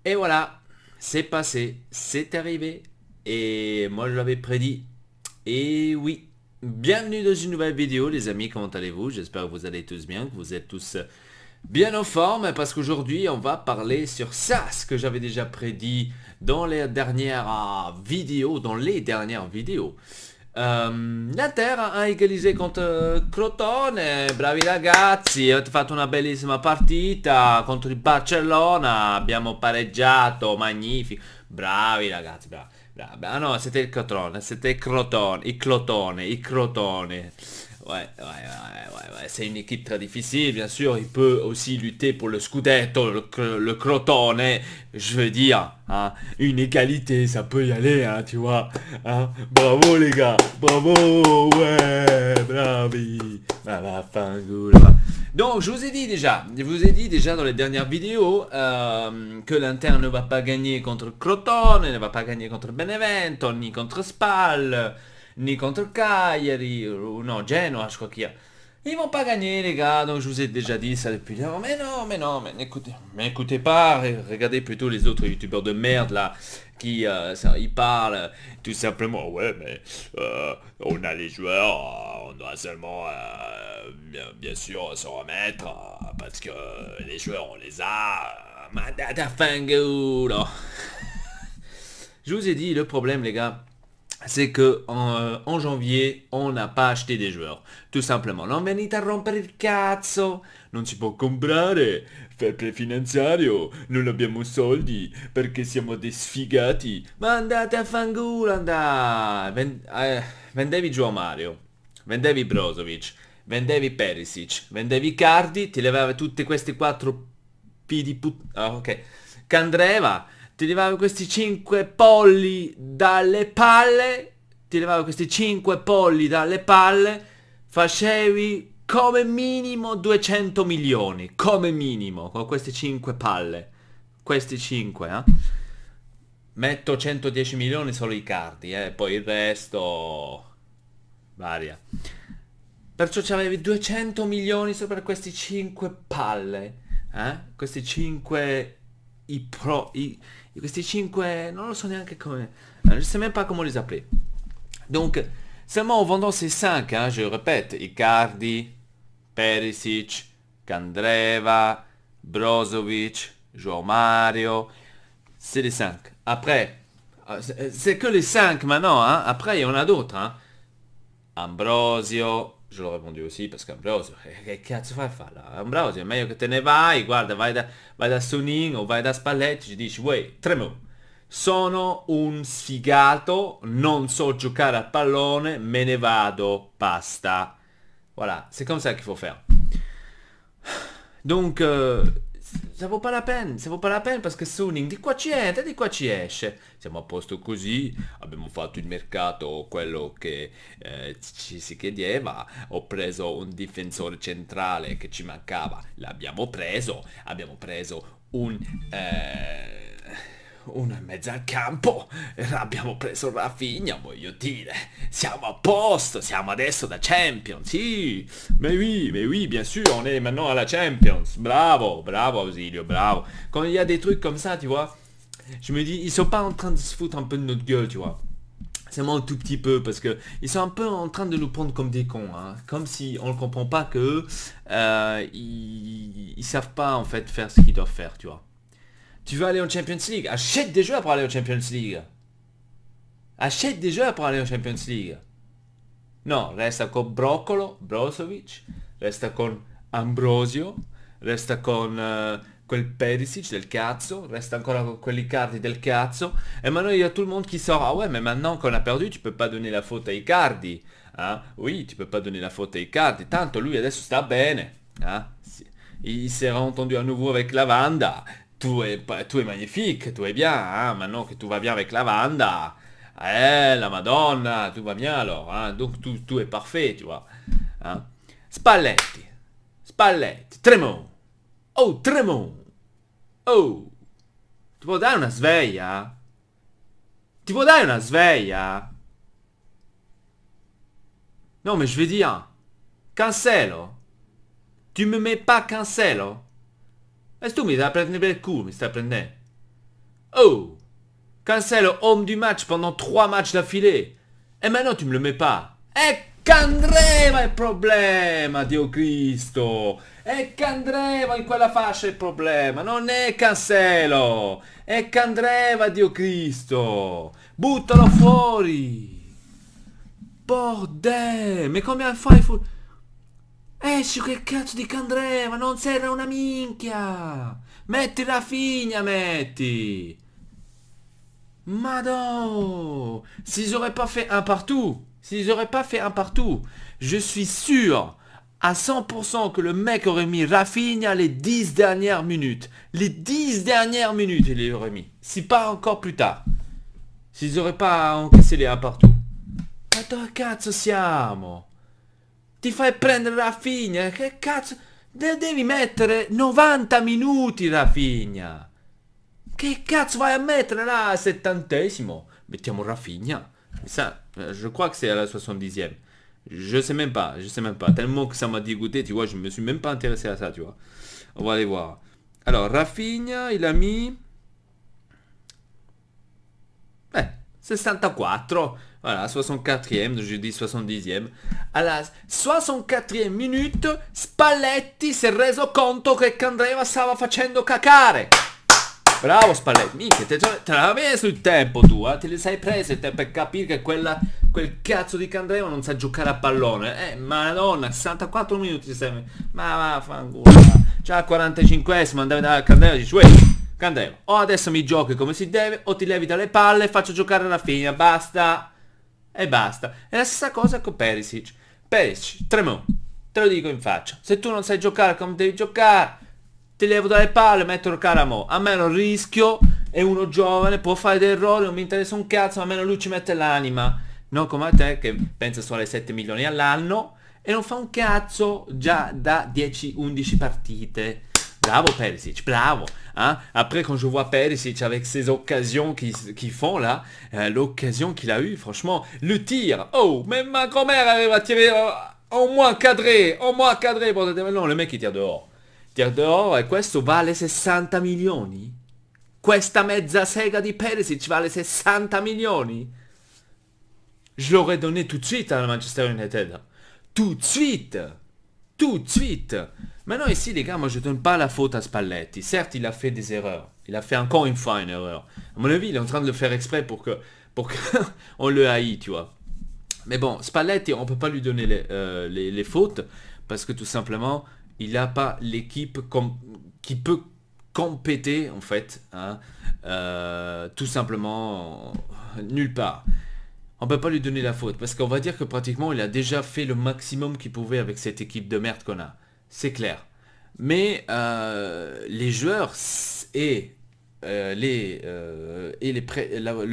Et voilà, c'est passé, c'est arrivé. Et moi je l'avais prédit. Et oui, bienvenue dans une nouvelle vidéo les amis, comment allez-vous? J'espère que vous allez tous bien, que vous êtes tous bien en forme. Parce qu'aujourd'hui on va parler sur ça, ce que j'avais déjà prédit dans les dernières vidéos, L'Inter ha egalizzato contro Crotone, bravi ragazzi, avete fatto una bellissima partita contro il Barcellona, abbiamo pareggiato, magnifico, bravi ragazzi, bravi, bravi. Ah no, c'était il Crotone, il Crotone. Ouais, c'est une équipe très difficile, bien sûr, il peut aussi lutter pour le Scudetto, le Crotone, je veux dire, hein, une égalité, ça peut y aller, hein, tu vois, hein, bravo les gars, bravo, ouais, bravi, fangoula. Donc, je vous ai dit déjà dans les dernières vidéos que l'Inter ne va pas gagner contre Crotone, ne va pas gagner contre Benevento, ni contre Spal, ni contre Cagliari, ou non, Genoa, je crois qu'il y a. Ils vont pas gagner les gars, donc je vous ai déjà dit ça depuis longtemps. Mais n'écoutez pas, regardez plutôt les autres youtubeurs de merde là, qui ils parlent tout simplement, ouais mais on a les joueurs, on doit seulement bien sûr se remettre, parce que les joueurs on les a, mandata fangulo. Je vous ai dit le problème les gars, c'est que en janvier, on n'a pas acheté des joueurs. Tout simplement. Non venite a rompere il cazzo. Non si può comprare. Fair play finanziario. Non abbiamo soldi. Perché siamo dei sfigati. Ma andate a fanculo, andate. Vendevi Joao Mario. Vendevi Brozovic. Vendevi Perisic. Vendevi Cardi. Ti levavi tutti questi quattro ok. Candreva. Ti levavo questi 5 polli dalle palle, facevi come minimo 200 milioni, come minimo, con queste 5 palle, questi 5, Metto 110 milioni solo i cardi, poi il resto varia. Perciò c'avevi 200 milioni solo per questi 5 palle, Questi 5 questi 5, non lo so neanche come, je sais même pas comment les appeler. Donc, seulement en vendant ces 5, je répète, Icardi, Perisic, Candreva, Brozovic, Joao Mario, c'est les 5. Après, c'est que les 5 maintenant, Après, il y en a d'autres, Ambrosio, je l'ho répondu aussi parce qu'Ambrosio, che cazzo fai a fare là? Ambrosio, è meglio che te ne vai, guarda, vai da Sunin o vai da Spalletti, ci dici, uè, Tremo, sono un sfigato, non so giocare a pallone, me ne vado, basta. Voilà, c'est comme ça qu'il faut faire. Donc, ça vaut pas la peine parce che Suning di qua ci entra, di qua ci esce. Siamo a posto così, abbiamo fatto il mercato, quello che ci si chiedeva, ho preso un difensore centrale che ci mancava, abbiamo preso un mezzo al campo, abbiamo preso Rafinha, voglio dire, siamo a posto, siamo adesso da Champions, sì, mais oui, bien sûr, on est maintenant à la Champions, bravo, bravo Ausilio, bravo. Quand il y a des trucs comme ça, tu vois, je me dis, ils sont pas en train de se foutre un peu de notre gueule, tu vois. C'est moi un tout petit peu, parce que ils sont un peu en train de nous prendre comme des cons, comme si on ne comprend pas que ils savent pas en fait faire ce qu'ils doivent faire, tu vois. Tu veux aller en Champions League? Achète des joueurs pour aller en Champions League. Achète des joueurs pour aller en Champions League. No, resta con Brozovic, resta con Ambrosio, resta con quel Perisic del cazzo, resta ancora con quelli Icardi del cazzo. Et maintenant il y a tout le monde qui sort. Ah ouais, mais maintenant qu'on a perdu, tu peux pas donner la faute à Icardi. Oui, tu peux pas donner la faute à Icardi. Tanto lui adesso sta bene. Il s'est entendu à nouveau avec Lavanda. Tout est magnifique, tout est bien, Maintenant que tout va bien avec Lavanda, la Madonna, tout va bien alors, Donc tout est parfait, tu vois, Spalletti, Tremont, oh Tremont, oh, ti può dare una sveglia? Ti può dare una sveglia? Non mais je vais dire, Cancelo, tu me mets pas Cancelo? E tu mi stai prendendo per il culo, mi stai prendendo. Oh, Cancelo, homme du match pendant 3 matchs d'affilée. Et maintenant tu me le mets pas. E Candreva il problema, Dio Cristo. E Candreva in quella fascia il problema. Non è Cancelo. È Candreva, Dio Cristo. Buttalo fuori. Bordel. Ma come fai fuori? Esci che cazzo di Candreva. Non serve una minchia. Metti Rafinha, metti. Madon. S'ils auraient pas fait un partout. S'ils auraient pas fait un partout, je suis sûr à 100% que le mec aurait mis Rafinha les 10 dernières minutes. Les 10 dernières minutes, il les aurait mis. Si pas encore plus tard. S'ils auraient pas encaissé les un partout. Ma dove cazzo siamo? Ti fai prendere Rafinha? Che cazzo? Devi mettere 90 minuti Rafinha. Che cazzo vai a mettere là al 70esimo? Mettiamo Rafinha. Ça, je crois que c'est à la 70e. Je sais même pas. Tellement que ça m'a dégoûté, tu vois, je me suis même pas intéressé à ça, tu vois. On va aller voir. Alors, Rafinha, il a mis... 64. Voilà, 64e, je dis 70e. À la 64e minute, Spalletti si è reso conto che Candreva stava facendo cacare. Bravo Spalletti, minchia, te la messo il tempo tu, te le sei prese il tempo per capire che quel cazzo di Candreva non sa giocare a pallone. Madonna, 64 minuti sei... Ma vaffanculo. Già al 45esimo andavi da Candreva e dici, uè, Candreva, o adesso mi giochi come si deve, o ti levi dalle palle e faccio giocare alla fine, basta. E basta. È la stessa cosa con Perisic. Perisic, Tremò, te lo dico in faccia, se tu non sai giocare come devi giocare, ti levo dalle palle, metto il caramo. A me non rischio, è uno giovane, può fare dei errori, non mi interessa un cazzo, ma almeno lui ci mette l'anima. Non come a te che pensa solo ai 7 milioni all'anno e non fa un cazzo già da 10-11 partite. Bravo Perisic, bravo. Hein? Après quand je vois Perisic avec ces occasions qui font là, l'occasion qu'il a eu, franchement, le tir. Oh, même ma grand-mère arrive à tirer au moins cadré, non, le mec il tire dehors. Tire dehors e questo vale 60 milioni? Questa mezza sega di Perisic vale 60 milioni? Je l'aurais donné tout de suite à la Manchester United. Tout de suite. Tout de suite. Maintenant ici les gars, moi je donne pas la faute à Spalletti. Certes il a fait des erreurs. Il a fait encore une fois une erreur. À mon avis il est en train de le faire exprès pour que on le haït, tu vois. Mais bon, Spalletti on peut pas lui donner les fautes. Parce que tout simplement il n'a pas l'équipe qui peut compéter en fait. Hein, tout simplement nulle part. On peut pas lui donner la faute parce qu'on va dire que pratiquement il a déjà fait le maximum qu'il pouvait avec cette équipe de merde qu'on a. C'est clair. Mais les joueurs et le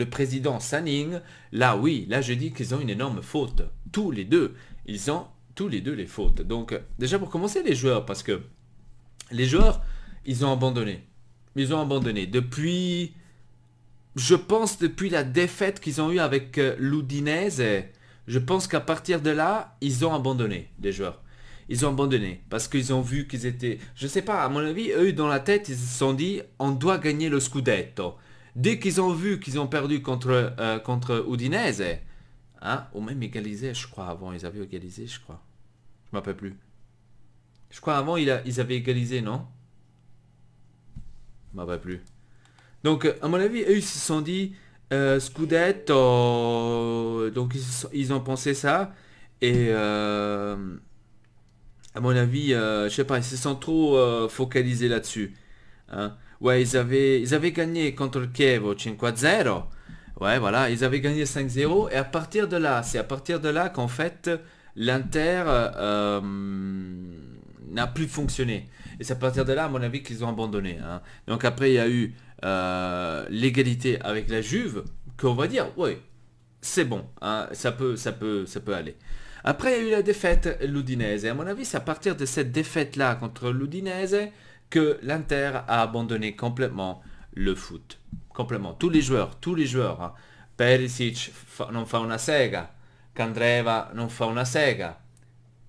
président Sanning, là oui, là je dis qu'ils ont une énorme faute. Tous les deux. Ils ont tous les deux les fautes. Donc déjà pour commencer les joueurs, parce que les joueurs, ils ont abandonné. Ils ont abandonné. Depuis... Je pense depuis la défaite qu'ils ont eue avec l'Udinese, je pense qu'à partir de là, ils ont abandonné, les joueurs. Ils ont abandonné parce qu'ils ont vu qu'ils étaient... Je sais pas, à mon avis, eux, dans la tête, ils se sont dit, on doit gagner le Scudetto. Dès qu'ils ont vu qu'ils ont perdu contre Udinese, hein, ou même égalisé, je crois, avant, ils avaient égalisé, je crois. Je m'appelle plus. Je crois avant, ils avaient égalisé, non? Je m'appelle plus. Donc, à mon avis, eux, ils se sont dit Scudetto. Donc, ils ont pensé ça. Et à mon avis, je sais pas, ils se sont trop focalisés là-dessus. Hein. Ouais, ils avaient gagné contre le Chievo 5-0. Ouais, voilà, ils avaient gagné 5-0. Et à partir de là, c'est à partir de là qu'en fait, l'Inter n'a plus fonctionné. Et c'est à partir de là, à mon avis, qu'ils ont abandonné. Hein. Donc après, il y a eu l'égalité avec la Juve, qu'on va dire, ouais, c'est bon, hein, ça peut aller. Après, il y a eu la défaite l'Udinese. Et à mon avis, c'est à partir de cette défaite-là contre l'Udinese que l'Inter a abandonné complètement le foot. Complètement. Tous les joueurs. Hein. Perisic non fa una sega. Candreva non fa una sega.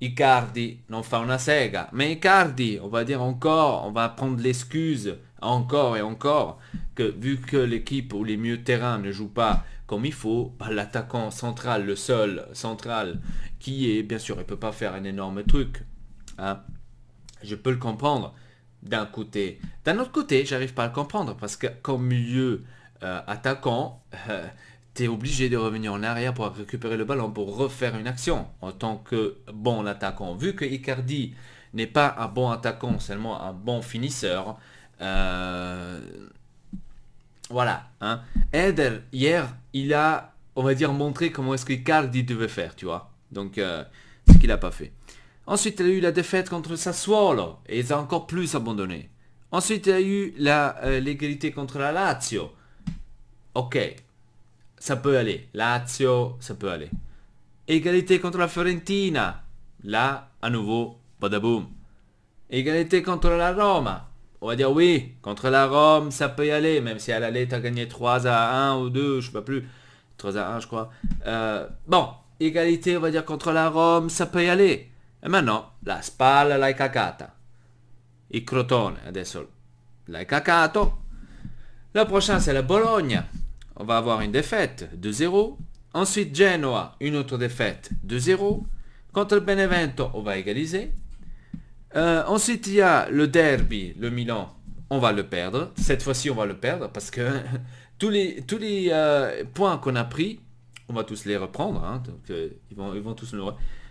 Icardi non fa una sega. Mais Icardi, on va dire encore, on va prendre l'excuse encore et encore que vu que l'équipe ou les milieux de terrain ne jouent pas comme il faut, bah, l'attaquant central, le seul central qui est, bien sûr, il peut pas faire un énorme truc. Hein. Je peux le comprendre d'un côté. D'un autre côté, j'arrive pas à le comprendre parce que comme milieu attaquant, tu es obligé de revenir en arrière pour récupérer le ballon, pour refaire une action en tant que bon attaquant. Vu que Icardi n'est pas un bon attaquant, seulement un bon finisseur, voilà. Hein. Eder, hier, il a, on va dire, montré comment est-ce qu'Icardi devait faire, tu vois. Donc, ce qu'il n'a pas fait. Ensuite, il a eu la défaite contre Sassuolo et ils ont encore plus abandonné. Ensuite, il a eu l'égalité contre la Lazio. Ok, ça peut aller. Lazio, ça peut aller. Égalité contre la Fiorentina. Là, à nouveau, badaboum. Égalité contre la Roma. On va dire oui, contre la Rome, ça peut y aller. Même si à l'aller, tu as gagné 3-1 ou 2, je sais pas plus. 3-1, je crois. Bon, égalité, on va dire, contre la Rome, ça peut y aller. E maintenant, la Spal l'hai cacata. Il Crotone, adesso l'hai cacato. La prochaine, c'est la Bologne. On va avoir une défaite, 2-0. Ensuite, Genoa, une autre défaite, 2-0. Contre le Benevento, on va égaliser. Ensuite, il y a le derby, le Milan. On va le perdre. Cette fois-ci, on va le perdre parce que tous les points qu'on a pris, on va tous les reprendre. Hein, donc, ils vont tous nous...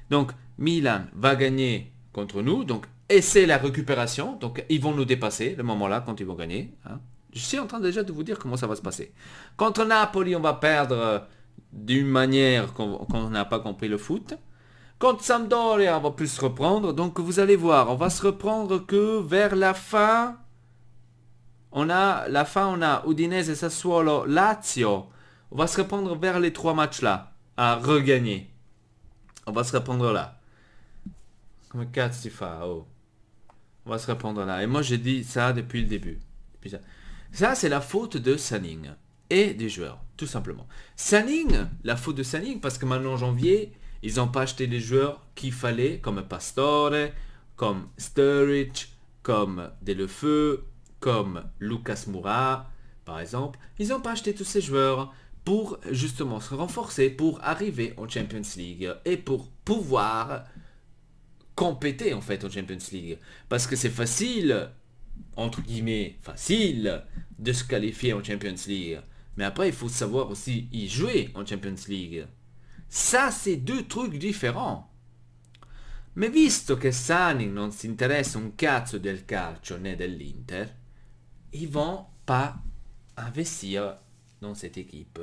Donc, Milan va gagner contre nous. Donc, et c'est la récupération. Donc, ils vont nous dépasser le moment-là quand ils vont gagner. Hein. Je suis en train déjà de vous dire comment ça va se passer. Contre Napoli, on va perdre d'une manière qu'on n'a pas compris le foot. Contre Sampdoria, on va plus se reprendre. Donc, vous allez voir, on va se reprendre que vers la fin. On a Udinese, Sassuolo, Lazio. On va se reprendre vers les 3 matchs-là. À regagner. On va se reprendre là. Come cazzo si fa? Oh. On va se reprendre là. Et moi, j'ai dit ça depuis le début. Ça, c'est la faute de Sanning. Et des joueurs, tout simplement. Sanning, la faute de Sanning, parce que maintenant, en janvier, ils n'ont pas acheté les joueurs qu'il fallait, comme Pastore, comme Sturridge, comme Delefeu, comme Lucas Moura, par exemple. Ils n'ont pas acheté tous ces joueurs pour justement se renforcer, pour arriver en Champions League et pour pouvoir compéter en fait en Champions League. Parce que c'est facile, entre guillemets, facile de se qualifier en Champions League. Mais après, il faut savoir aussi y jouer en Champions League. Ça, c'est 2 trucs différents. Mais visto che Sanning non si interessa un cazzo del calcio né dell'Inter, ils vont pas investir dans cette équipe.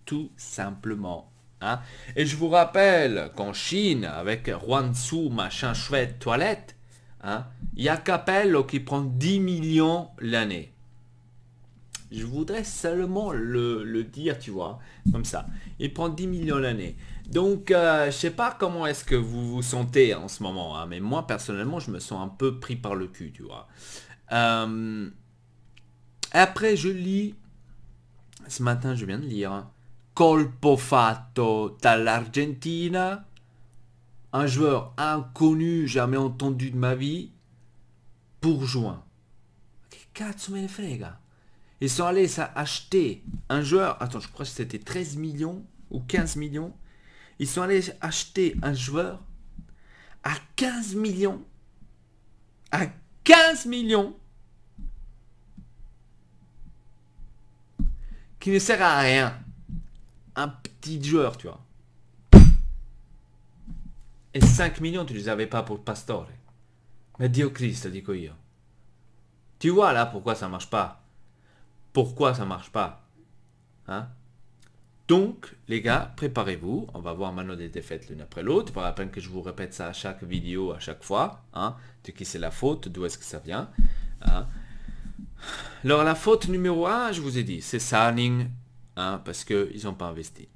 Tout simplement. Hein? Et je vous rappelle qu'en Chine, avec Huangzhou, machin chouette, toilette, hein, il y a Capello qui prend 10 millions l'année. Je voudrais seulement le dire, tu vois, comme ça. Il prend 10 millions l'année. Donc, je sais pas comment est-ce que vous vous sentez en ce moment, hein, mais moi, personnellement, je me sens un peu pris par le cul, tu vois. Après, je lis, ce matin, je viens de lire, hein, colpo fatto dall'Argentina, un joueur inconnu, jamais entendu de ma vie, pour juin. Que cazzo me ne frega? Ils sont allés acheter un joueur, attends, je crois que c'était 13 millions ou 15 millions. Ils sont allés acheter un joueur à 15 millions. À 15 millions. Qui ne sert à rien. Un petit joueur, tu vois. Et 5 millions, tu ne les avais pas pour Pastore. Mais Dio Cristo, dico io. Tu vois là pourquoi ça marche pas. Pourquoi ça marche pas, hein? Donc, les gars, préparez-vous. On va voir maintenant des défaites l'une après l'autre. Pas la peine que je vous répète ça à chaque vidéo, à chaque fois. Hein? De qui c'est la faute, d'où est-ce que ça vient. Hein? Alors, la faute numéro 1, je vous ai dit, c'est Sanning. Hein, parce qu'ils n'ont pas investi.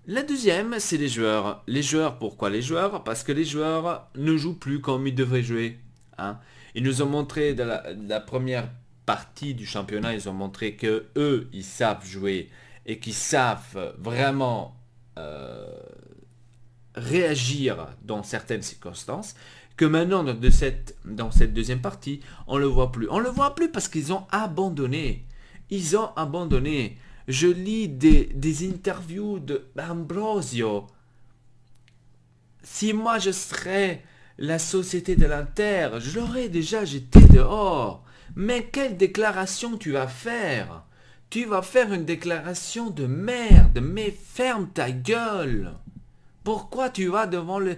La deuxième, c'est les joueurs. Les joueurs, pourquoi les joueurs? Parce que les joueurs ne jouent plus comme ils devraient jouer. Hein? Ils nous ont montré de la première partie du championnat, ils ont montré que eux, ils savent jouer et qu'ils savent vraiment réagir dans certaines circonstances, que maintenant, dans cette deuxième partie, on ne le voit plus. On ne le voit plus parce qu'ils ont abandonné. Ils ont abandonné. Je lis des interviews de Ambrosio. Si moi je serais la société de l'Inter, je l'aurais déjà jeté dehors. Mais quelle déclaration tu vas faire? Tu vas faire une déclaration de merde, mais ferme ta gueule. Pourquoi tu vas devant le...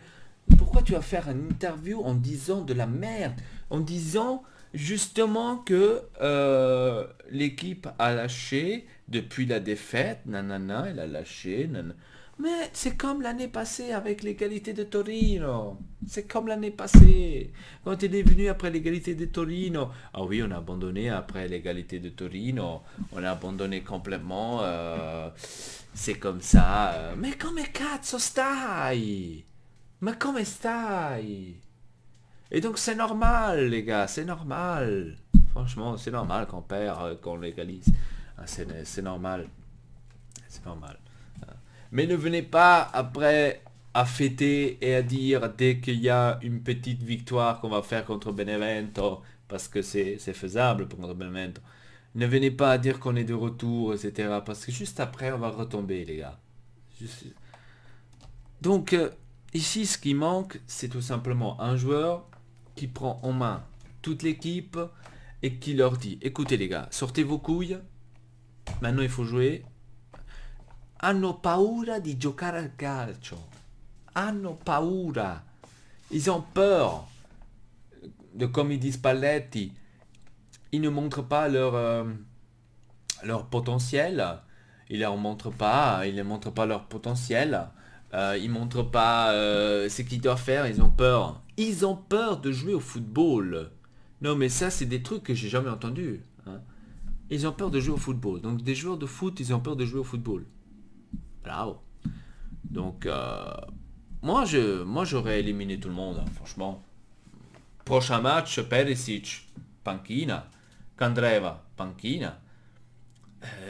Pourquoi tu vas faire une interview en disant de la merde? En disant justement que l'équipe a lâché depuis la défaite, nanana, elle a lâché, nanana. Mais c'est comme l'année passée avec l'égalité de Torino. C'est comme l'année passée. Quand il est venu après l'égalité de Torino. Ah oui, on a abandonné après l'égalité de Torino. On a abandonné complètement. C'est comme ça. Mais come cazzo stai? Mais come stai? Et donc c'est normal, les gars. C'est normal. Franchement, c'est normal qu'on perd, qu'on légalise. Ah, c'est normal. C'est normal. Mais ne venez pas après à fêter et à dire dès qu'il y a une petite victoire qu'on va faire contre Benevento, parce que c'est faisable contre Benevento. Ne venez pas à dire qu'on est de retour, etc. Parce que juste après, on va retomber, les gars. Donc, ici, ce qui manque, c'est tout simplement un joueur qui prend en main toute l'équipe et qui leur dit, écoutez les gars, sortez vos couilles, maintenant il faut jouer. Hanno paura di giocare al calcio. Hanno paura. Ils ont peur. De comme ils disent Spalletti. Ils ne montrent pas leur potentiel. Ils ne montrent pas leur potentiel. Ils ne montrent pas ce qu'ils doivent faire. Ils ont peur. Ils ont peur de jouer au football. Non mais ça c'est des trucs que j'ai jamais entendus. Hein. Ils ont peur de jouer au football. Donc des joueurs de foot, ils ont peur de jouer au football. Bravo. Donc, moi j'aurais éliminé tout le monde, hein, franchement. Prochain match, Perisic, panchina. Candreva, panchina.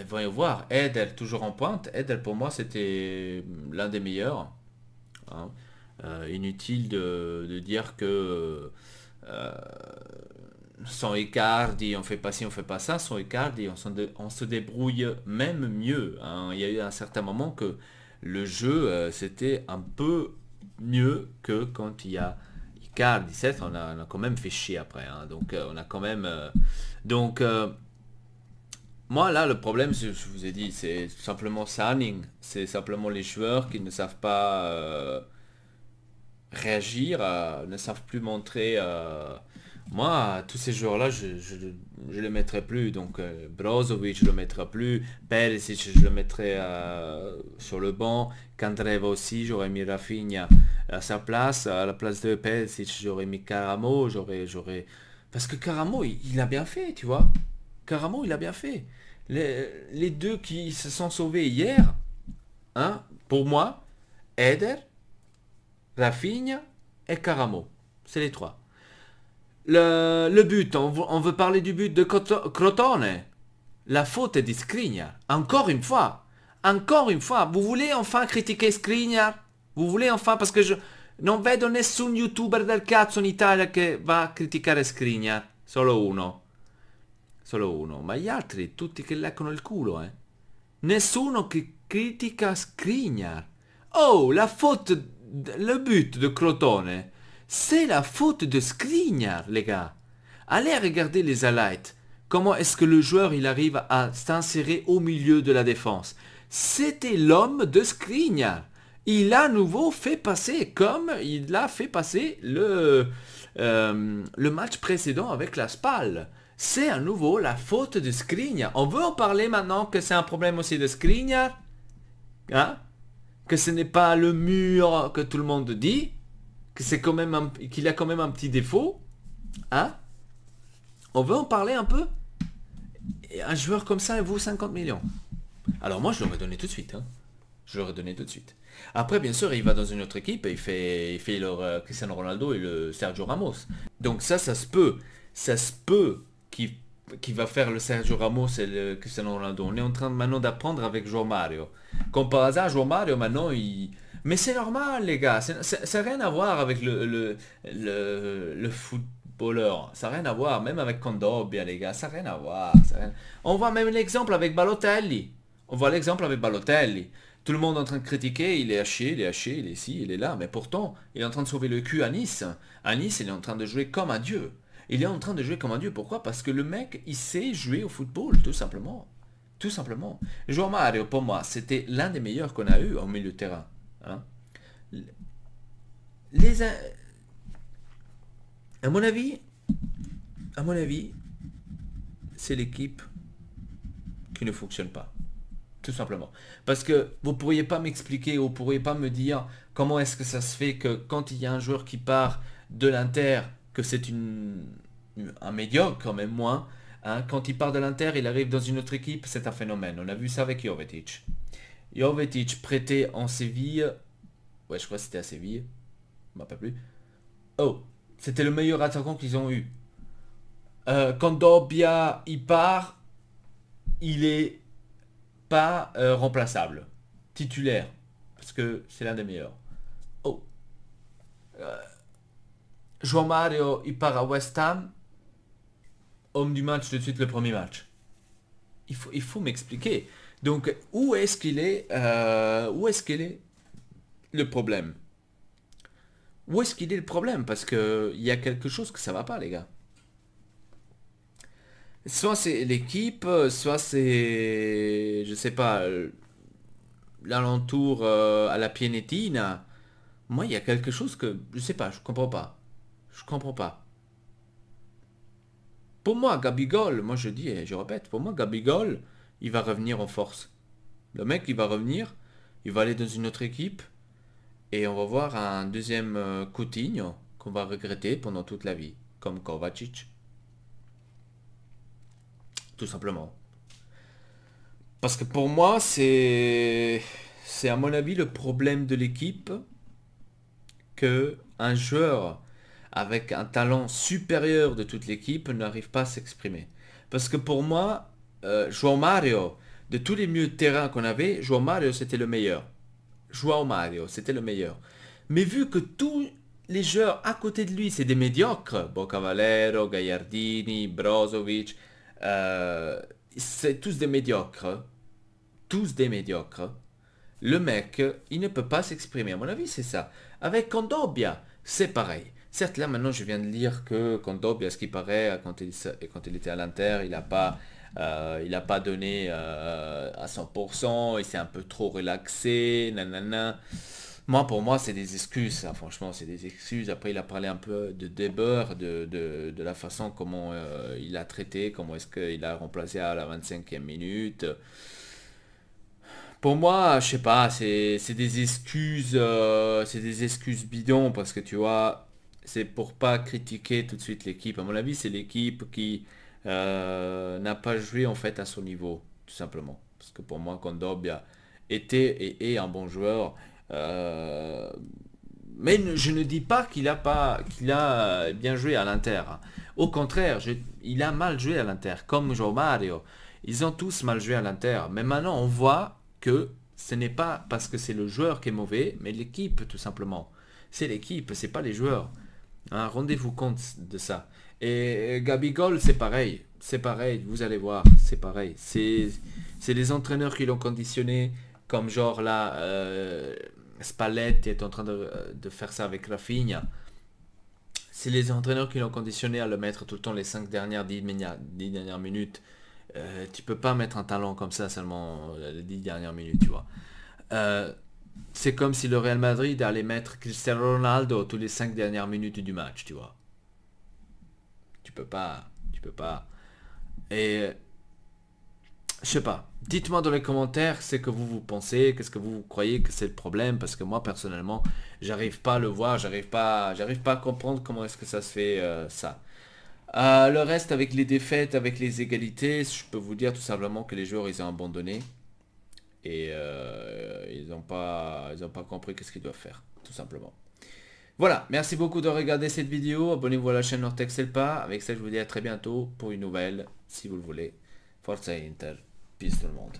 Voyons voir. Eder, toujours en pointe. Eder, pour moi, c'était l'un des meilleurs. Hein. Inutile de dire que sans Icardi, on fait pas ci, on fait pas ça. Sans Icardi, on se débrouille même mieux. Hein. Il y a eu un certain moment que le jeu, c'était un peu mieux que quand il y a Icardi. Certes, on a quand même fait chier après. Hein. Donc, on a quand même... moi, là, le problème, je vous ai dit, c'est simplement signing. C'est simplement les joueurs qui ne savent pas réagir, ne savent plus montrer... Moi, tous ces joueurs-là, je les mettrai plus. Donc, Brozovic, je le mettrai plus. Perisic, je le mettrai sur le banc. Candreva aussi, j'aurais mis Rafinha à sa place. À la place de Perisic, j'aurais mis Caramo. Parce que Caramo, il a bien fait, tu vois. Caramo, il a bien fait. Les deux qui se sont sauvés hier, hein, pour moi, Eder, Rafinha et Caramo. C'est les trois. Le but, on veut parler du but de Crotone. La faute est de Skriniar. Encore une fois, vous voulez enfin critiquer Skriniar? Vous voulez enfin, parce que non vedo nessun youtuber del cazzo in Italia che va a criticare Skriniar. Solo uno. Ma gli altri, tutti che leccano il culo, eh. Nessuno che critica Skriniar. Oh, le but de Crotone. C'est la faute de Skriniar, les gars. Allez regarder les highlights. Comment est-ce que le joueur il arrive à s'insérer au milieu de la défense? C'était l'homme de Skriniar. Il a à nouveau fait passer, comme il a fait passer le match précédent avec la Spal. C'est à nouveau la faute de Skriniar. On veut en parler maintenant que c'est un problème aussi de Skriniar, hein? Que ce n'est pas le mur que tout le monde dit. C'est quand même qu'il a quand même un petit défaut, hein? On veut en parler un peu? Et un joueur comme ça, il vaut 50 millions. Alors moi, je l'aurais donné tout de suite, hein? Je l'aurais donné tout de suite. Après, bien sûr, il va dans une autre équipe et il fait leur Cristiano Ronaldo et le Sergio Ramos. Donc ça se peut. Ça se peut qu'il va faire le Sergio Ramos et le Cristiano Ronaldo. On est en train maintenant d'apprendre avec João Mario. Comme par hasard, João Mario, maintenant, il... Mais c'est normal, les gars. Ça n'a rien à voir avec le foot footballeur. Ça n'a rien à voir, même avec Kondogbia, les gars, ça n'a rien à voir. On voit même l'exemple avec Balotelli. On voit l'exemple avec Balotelli. Tout le monde est en train de critiquer, il est haché, il est haché, il est ici, il est là. Mais pourtant, il est en train de sauver le cul à Nice. À Nice, il est en train de jouer comme un dieu. Il est en train de jouer comme un dieu. Pourquoi? Parce que le mec, il sait jouer au football, tout simplement. Tout simplement. João Mario, pour moi, c'était l'un des meilleurs qu'on a eu au milieu de terrain. Hein? À mon avis, c'est l'équipe qui ne fonctionne pas. Tout simplement. Parce que vous pourriez pas m'expliquer, vous pourriez pas me dire comment est-ce que ça se fait que quand il y a un joueur qui part de l'Inter, que c'est un médiocre, même moins, hein, quand il part de l'Inter, il arrive dans une autre équipe, c'est un phénomène. On a vu ça avec Jovetic. Jovetic prêté en Séville, ouais je crois que c'était à Séville, je m'en rappelle plus. Oh, c'était le meilleur attaquant qu'ils ont eu. Quand Dobia il part, il est pas remplaçable, titulaire, parce que c'est l'un des meilleurs. Oh, João Mario il part à West Ham, homme du match tout de suite le premier match. Il faut m'expliquer. Donc où est-ce qu'il est, le problème? Où est-ce qu'il est le problème? Parce que il y a quelque chose que ça va pas, les gars. Soit c'est l'équipe, soit c'est, je sais pas, l'alentour à la Pianetina. Moi, il y a quelque chose que, je sais pas, je comprends pas. Je comprends pas. Pour moi, Gabigol, moi je dis et je répète, pour moi, Gabigol, il va revenir en force. Le mec, il va revenir, il va aller dans une autre équipe, et on va voir un deuxième Coutinho qu'on va regretter pendant toute la vie, comme Kovacic. Tout simplement. Parce que pour moi, c'est à mon avis le problème de l'équipe que un joueur avec un talent supérieur de toute l'équipe n'arrive pas à s'exprimer. Parce que pour moi, João Mario, de tous les milieux de terrain qu'on avait, João Mario c'était le meilleur. João Mario c'était le meilleur. Mais vu que tous les joueurs à côté de lui c'est des médiocres, Bocavalero, Gagliardini, Brozovic, c'est tous des médiocres. Tous des médiocres. Le mec, il ne peut pas s'exprimer. À mon avis, c'est ça. Avec Kondogbia, c'est pareil. Certes, là, maintenant, je viens de lire que Kondogbia, ce qui paraît, quand il était à l'Inter, il n'a pas donné à 100%, il s'est un peu trop relaxé, nanana. Moi, pour moi, c'est des excuses, ça. Franchement, c'est des excuses. Après, il a parlé un peu de Deber, de la façon comment il a traité, comment est-ce qu'il a remplacé à la 25e minute. Pour moi, je sais pas, c'est des excuses bidons parce que tu vois, c'est pour pas critiquer tout de suite l'équipe. À mon avis, c'est l'équipe qui n'a pas joué en fait à son niveau, tout simplement. Parce que pour moi, Kondogbia était et est un bon joueur. Mais je ne dis pas qu'il a bien joué à l'Inter. Au contraire, il a mal joué à l'Inter, comme João Mario. Ils ont tous mal joué à l'Inter. Mais maintenant, on voit que ce n'est pas parce que c'est le joueur qui est mauvais, mais l'équipe, tout simplement. C'est l'équipe, c'est pas les joueurs. Hein, rendez-vous compte de ça. Et Gabigol, c'est pareil. C'est pareil, vous allez voir, c'est pareil. C'est les entraîneurs qui l'ont conditionné, comme genre là... Spalletti est en train de faire ça avec Rafinha. C'est les entraîneurs qui l'ont conditionné à le mettre tout le temps les 5 dernières 10 dernières minutes. Tu peux pas mettre un talent comme ça seulement les 10 dernières minutes, tu vois. C'est comme si le Real Madrid allait mettre Cristiano Ronaldo tous les 5 dernières minutes du match, tu vois. Tu peux pas. Et je sais pas. Dites-moi dans les commentaires ce que vous pensez, qu'est-ce que vous croyez que c'est le problème, parce que moi personnellement, j'arrive pas à le voir, j'arrive pas à comprendre comment est-ce que ça se fait ça. Le reste avec les défaites, avec les égalités, je peux vous dire tout simplement que les joueurs ils ont abandonné et ils n'ont pas compris qu'est-ce qu'ils doivent faire, tout simplement. Voilà, merci beaucoup de regarder cette vidéo, abonnez-vous à la chaîne Nortex Selpa, avec ça je vous dis à très bientôt pour une nouvelle, si vous le voulez. Forza Inter, peace tout le monde.